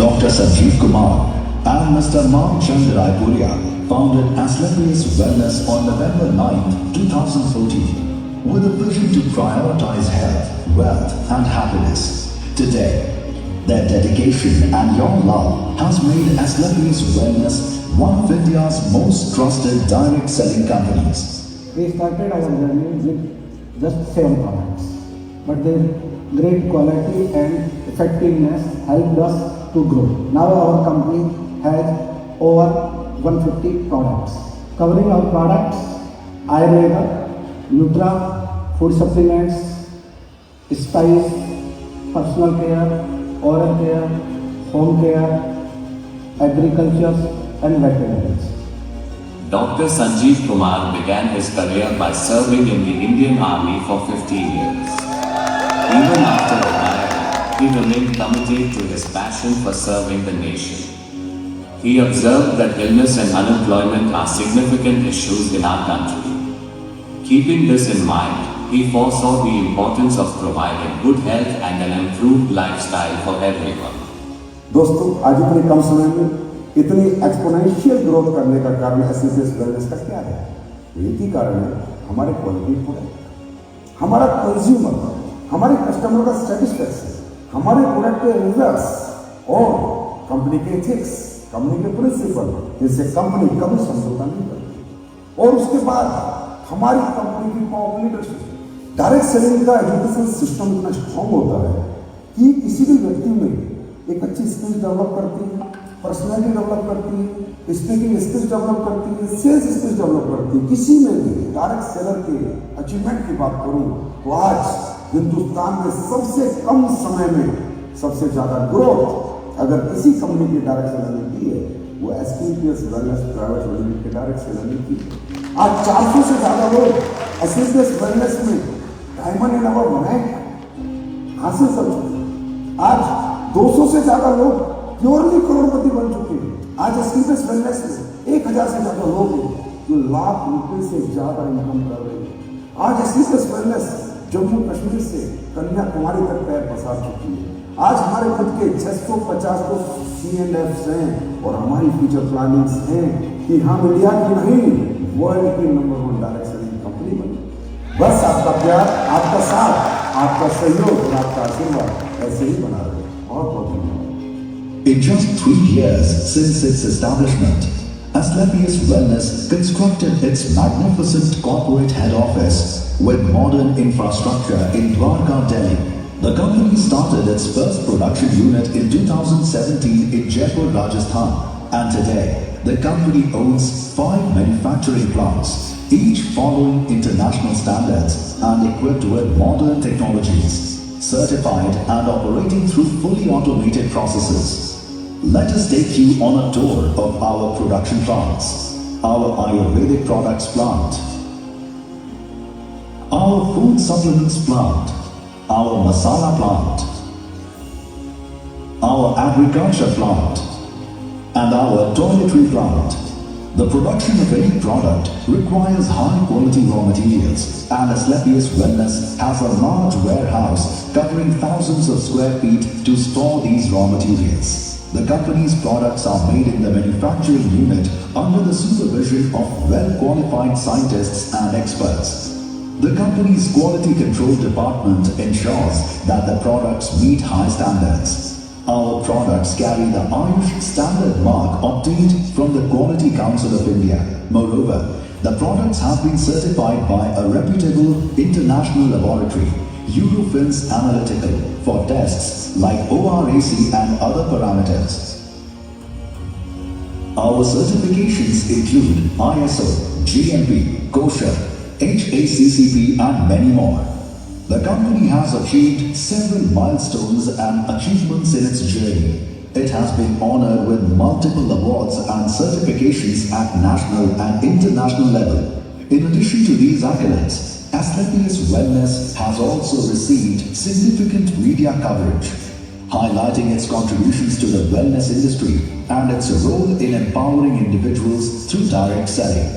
Dr. Sanjeev Kumar and Mr. Ram Chand Raipuria founded Asclepius Wellness on November 9, 2014 with a vision to prioritize health, wealth and happiness. Today, their dedication and your love has made Asclepius Wellness one of India's most trusted direct selling companies. We started our journey with just 7 products, but their great quality and effectiveness helped us to grow. Now our company has over 150 products, covering our products Ayurveda, Nutra, food supplements, spice, personal care, oral care, home care, agriculture and veterinary. Dr. Sanjeev Kumar began his career by serving in the Indian Army for 15 years. Even after retiring, he remained committed to his passion for serving the nation. He observed that illness and unemployment are significant issues in our country. Keeping this in mind, he foresaw the importance of providing good health and an improved lifestyle for everyone. दोस्तों, आज इतने कम समय में इतनी exponential growth करने का कारण SCCS wellness का क्या है? एक ही कारण है, हमारे क्वालिटी प्रोडक्ट, हमारा कंज्यूमर, हमारे कस्टमर का सेटिस्फैक्शन, हमारे प्रोडक्ट के रिजल्ट्स और कंपनी के एथिक्स, कंपनी के प्रिंसिपल, जिससे कंपनी कभी समझौता नहीं करती। और उसके बाद हमारी कंपनी की पॉवर लीडरशिप, डायरेक्ट सेलिंग का एजुकेशन सिस्टम इतना स्ट्रॉन्ग होता है कि किसी भी व्यक्ति में एक अच्छी स्किल डेवलप करती है, पर्सनैलिटी डेवलप करती है, स्पीकिंग स्किल्स डेवलप करती है, सेल्स स्किल्स डेवलप करती है। किसी में भी डायरेक्ट सेलर के अचीवमेंट की बात करूं तो आज हिंदुस्तान में सबसे कम समय में सबसे ज्यादा ग्रोथ अगर किसी कंपनी के डायरेक्ट सेलर ने की है वो एससीपीएस वेलनेस प्राइवेट लिमिटेड के डायरेक्ट सेलर ने की। आज 400 से ज्यादा लोग एससीपीएस वेलनेस में डायमंड इन अवर रैंक हासिल कर चुके हैं। आज 200 से ज्यादा लोग प्योरली करोड़पति बन चुके हैं। आज एससीपीएस वेलनेस में 1000 से ज्यादा लोग हैं जो लाख रुपए से ज्यादा इनकम कर रहे हैं। आज एससीपीएस वेलनेस जम्मू कश्मीर से कन्याकुमारी तक पैर पसार चुकी है। आज हमारे खुद के 650 को C&Fs हैं और हमारी फ्यूचर प्लानिंग्स हैं कि हम इंडिया की नहीं वर्ल्ड की नंबर 1 डायरेक्ट सेलिंग कंपनी बने। बस आपका प्यार, आपका साथ, आपका सहयोग और आपका आशीर्वाद ऐसे ही बना रहे। बहुत बहुत धन्यवाद। In just 3 years since its establishment, Asclepius Wellness constructed its magnificent corporate head office with modern infrastructure in Dwarka, Delhi. The company started its first production unit in 2017 in Jaipur, Rajasthan, and today the company owns 5 manufacturing plants, each following international standards and equipped with modern technologies, certified and operating through fully automated processes. Let us take you on a tour of our production plants. Our Ayurvedic products plant, our food supplements plant, our masala plant, our agriculture plant, and our toiletry plant. The production of any product requires high quality raw materials, and Asclepius Wellness has a large warehouse covering thousands of square feet to store these raw materials. The company's products are made in the manufacturing unit under the supervision of well-qualified scientists and experts. The company's quality control department ensures that the products meet high standards. Our products carry the Ayush standard mark obtained from the Quality Council of India. Moreover, the products have been certified by a reputable international laboratory, Eurofins Analytical, for tests like ORAC and other parameters. Our certifications include ISO, GMP, kosher, HACCP and many more. The company has achieved several milestones and achievements in its journey. It has been honored with multiple awards and certifications at national and international level. In addition to these accolades, Asclepius Wellness has also received significant media coverage, highlighting its contributions to the wellness industry and its role in empowering individuals through direct selling.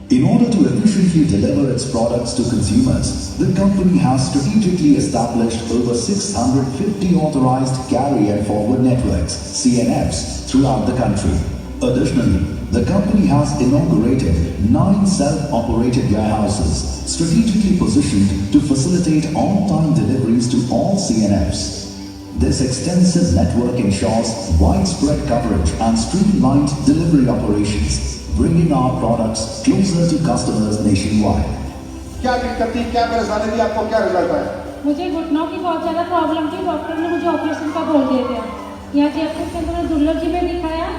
In order to efficiently deliver its products to consumers, the company has strategically established over 650 authorized carry and forward networks, CNFs, throughout the country. Additionally, the company has inaugurated 9 self-operated warehouses, strategically positioned to facilitate on-time deliveries to all CNFs. This extensive network ensures widespread coverage and streamlined delivery operations, bringing our products closer to customers nationwide. क्या दिक्कत थी, क्या परेशानी थी, आपको क्या result आया? मुझे घुटनों की बहुत ज़्यादा प्रॉब्लम थी। डॉक्टर ने मुझे ऑपरेशन का बोल दिया था। यहाँ जयपुर के अंदर दुर्लभ जी में दिखाया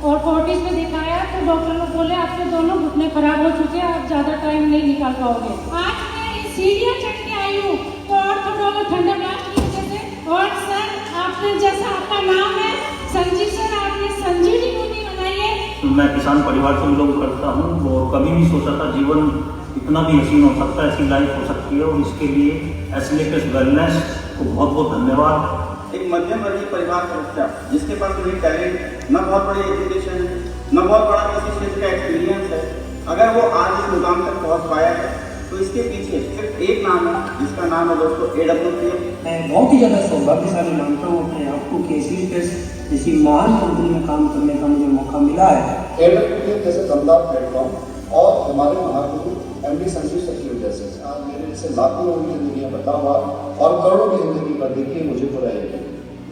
और फोर्टिस में दिखाया, तो डॉक्टर ने बोले आपके दोनों घुटने खराब हो चुके हैं, आप ज़्यादा टाइम नहीं निकाल पाओगे। आज मैं सीढ़ियाँ चढ़ के आई हूँ तो और थोड़ा वो ठंडा ब्लास्ट की वजह से। और सर, आपने जैसा आपका नाम है संजीव सर, आपने संजीवनी बूटी बनाई है। मैं किसान परिवार से बिलोंग करता हूँ और कभी नहीं सोचा था जीवन इतना भी हसीन हो सकता है, ऐसी लाइफ हो सकती है। और इसके लिए एसएलएस वेलनेस को बहुत बहुत धन्यवाद। एक मध्यम वर्गीय परिवार का बच्चा जिसके पास कोई टैलेंट, न बहुत बड़ी एजुकेशन, न बहुत बड़ा किसी क्षेत्र का एक्सपीरियंस है, अगर वो आज इस मुकाम तक पहुँच पाया है तो इसके पीछे सिर्फ एक नाम है, जिसका नाम है दोस्तों AWPL। मैं बहुत ही ज़्यादा सौभाग्यशाली मानता हूँ अपने आप को कि एसएलएस जैसी महान कंपनी में काम करने का मुझे मौका मिला है। AWPL जैसे दमदार प्लेटफॉर्म और हमारे महागुरु MD संजीव सचिव जैसे आज मेरे जैसे लाखों लोगों की जिंदगी बदला हुआ और करोड़ों की जिंदगी बदली की मुझे पूरा यकीन।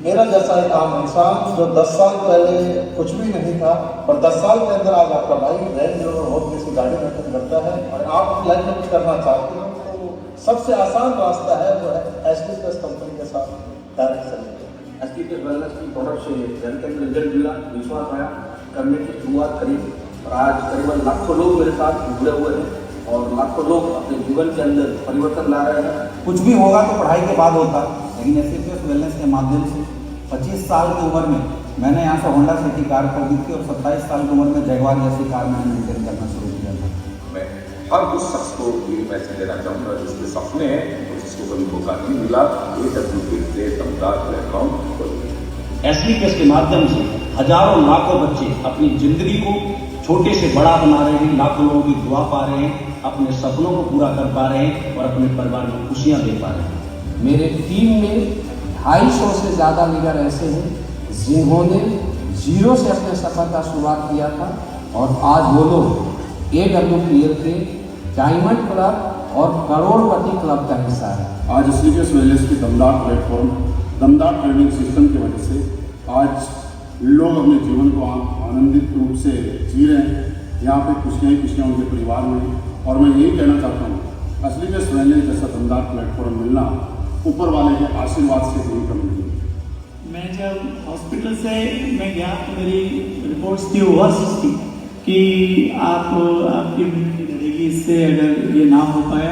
मेरा जैसा एक आम इंसान जो 10 साल पहले कुछ भी नहीं था और 10 साल के अंदर आज आपका भाई रेंज रोवर बहुत जैसी गाड़ी मेंटेन करता है और आप लाइफ में कुछ करना चाहते हो तो सबसे आसान रास्ता है वो है एसएलएस कंपनी के साथ डायरेक्ट सेलिंग। एसएलएस वेलनेस की प्रोडक्ट से रिजल्ट मिला, विश्वास आया, करने की शुरुआत करी और आज करीबन लाखों लोग मेरे साथ जुड़े हुए हैं और लाखों लोग अपने जीवन के अंदर परिवर्तन ला रहे हैं। कुछ भी होगा तो पढ़ाई के बाद होता, लेकिन एसएलएस वेलनेस के माध्यम से 25 साल की उम्र में मैंने यहाँ से होंडा सिटी कार खरीदी थी और 27 साल की उम्र में जगुआर जैसी कार मैंने मेंटेन करना शुरू किया था। मैं हर उस शख्स को ये मैसेज देना चाहूँगा जिसके सपने हैं और जिसको कभी मौका नहीं मिला, AWPL से दमदार प्लेटफॉर्म। एसएलएस के माध्यम से हजारों लाखों बच्चे अपनी जिंदगी को छोटे से बड़ा बना रहे हैं, लाखों लोगों की दुआ पा रहे हैं, अपने सपनों को पूरा कर पा रहे हैं और अपने परिवार में खुशियाँ दे पा रहे हैं। मेरे टीम में 250 से ज़्यादा लीडर ऐसे हैं जिन्होंने जीरो से अपने सफर का शुरुआत किया था और आज वो लोग AWPL के डायमंड क्लब और करोड़पति क्लब का हिस्सा है। आज एसएलएस वेलनेस की दमदार प्लेटफॉर्म, दमदार ट्रेनिंग सिस्टम की वजह से आज लोग अपने जीवन को आनंदित रूप से जी रहे हैं। यहाँ पे खुशियाँ ही खुशियाँ उनके परिवार में और मैं यही कहना चाहता हूँ एसएलएस वेलनेस जैसा दमदार प्लेटफॉर्म मिलना ऊपर वाले के आशीर्वाद से कहीं कम नहीं। मैं जब हॉस्पिटल से मैं गया तो मेरी रिपोर्ट्स थी ओवरसीज थी कि आपकी इम्यूनिटी बढ़ेगी, इससे अगर ये ना हो पाया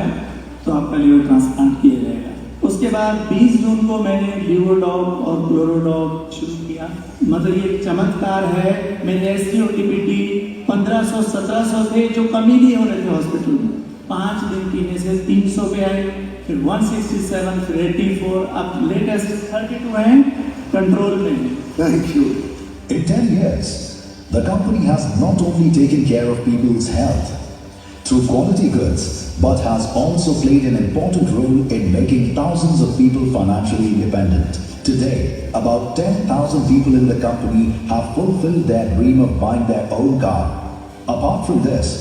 तो आपका लीवर ट्रांसप्लांट किया जाएगा। उसके बाद 20 जून को मैंने लीवोडॉग और क्लोरोडॉग शुरू किया। मतलब ये एक चमत्कार है। मेरे SGOTPT 1500-1700 थे जो कमी नहीं हो रहे थे हॉस्पिटल में। 5 दिन पीने से 300 पे आए, फिर 167, फिर 84, अब लेटेस्ट 32 हैं, कंट्रोल में है। Thank you. In 10 years, the company has not only taken care of people's health through quality goods, but has also played an important role in making thousands of people financially independent. Today, about 10,000 people in the company have fulfilled their dream of buying their own car. Apart from this,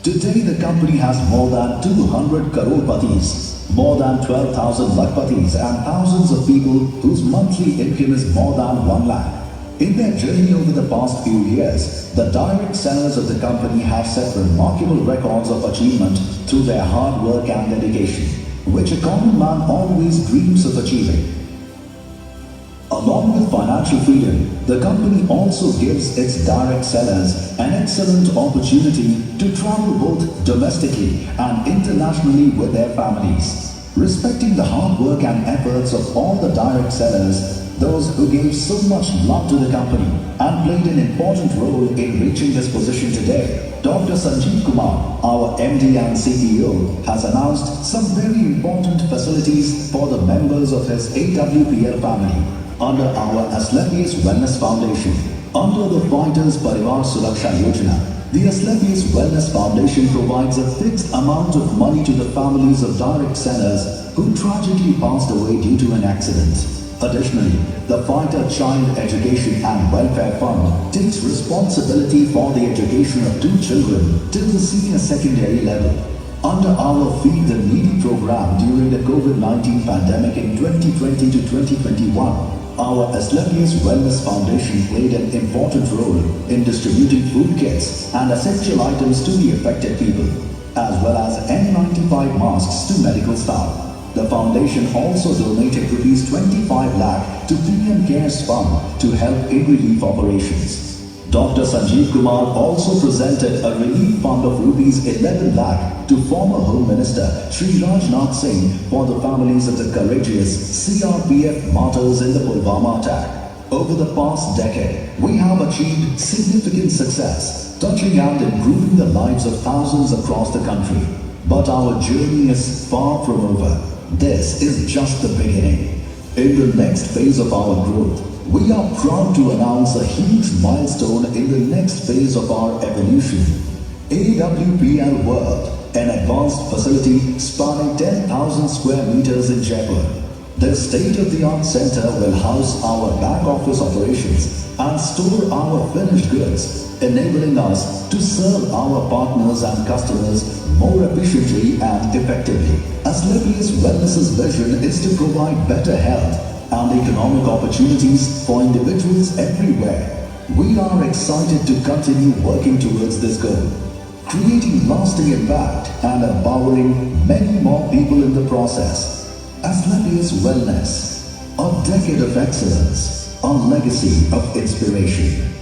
today the company has more than 200 crore-patis, more than 12,000 lakpatis and thousands of people whose monthly income is more than 1 lakh. In their journey over the past few years, the direct sellers of the company have set remarkable records of achievement through their hard work and dedication, which a common man always dreams of achieving. Along with financial freedom, the company also gives its direct sellers an excellent opportunity to travel both domestically and internationally with their families. Respecting the hard work and efforts of all the direct sellers, those who gave so much love to the company and played an important role in reaching this position today, Dr. Sanjeev Kumar, our MD and CEO, has announced some very important facilities for the members of his AWPL family under our Asclepius Wellness Foundation, under the Fighters Parivar Suraksha Yojana. the Asclepius Wellness Foundation provides a fixed amount of money to the families of direct sellers who tragically passed away due to an accident. Additionally, the Fighter Child Education and Welfare Fund takes responsibility for the education of 2 children till the senior secondary level. Under our Feed the Needy program during the COVID-19 pandemic in 2020 to 2021, our Asclepius Wellness Foundation played an important role in distributing food kits and essential items to the affected people, as well as N95 masks to medical staff. The foundation also donated Rs 25 lakh to PM CARES Fund to help in relief operations. Dr. Sanjeev Kumar also presented a relief fund of Rs 11 lakh to former Home Minister Shri Rajnath Singh for the families of the courageous CRPF martyrs in the Pulwama attack. Over the past decade, we have achieved significant success, touching and improving the lives of thousands across the country. But our journey is far from over. This is just the beginning. In the next phase of our growth, we are proud to announce a huge milestone in the next phase of our evolution. AWPL World, an advanced facility spanning 10,000 square meters in Jaipur. The state-of-the-art center will house our back-office operations and store our finished goods, enabling us to serve our partners and customers more efficiently and effectively. Asclepius Wellness's vision is to provide better health and economic opportunities for individuals everywhere. We are excited to continue working towards this goal, creating lasting impact and empowering many more people in the process. Asclepius Wellness, a decade of excellence, a legacy of inspiration.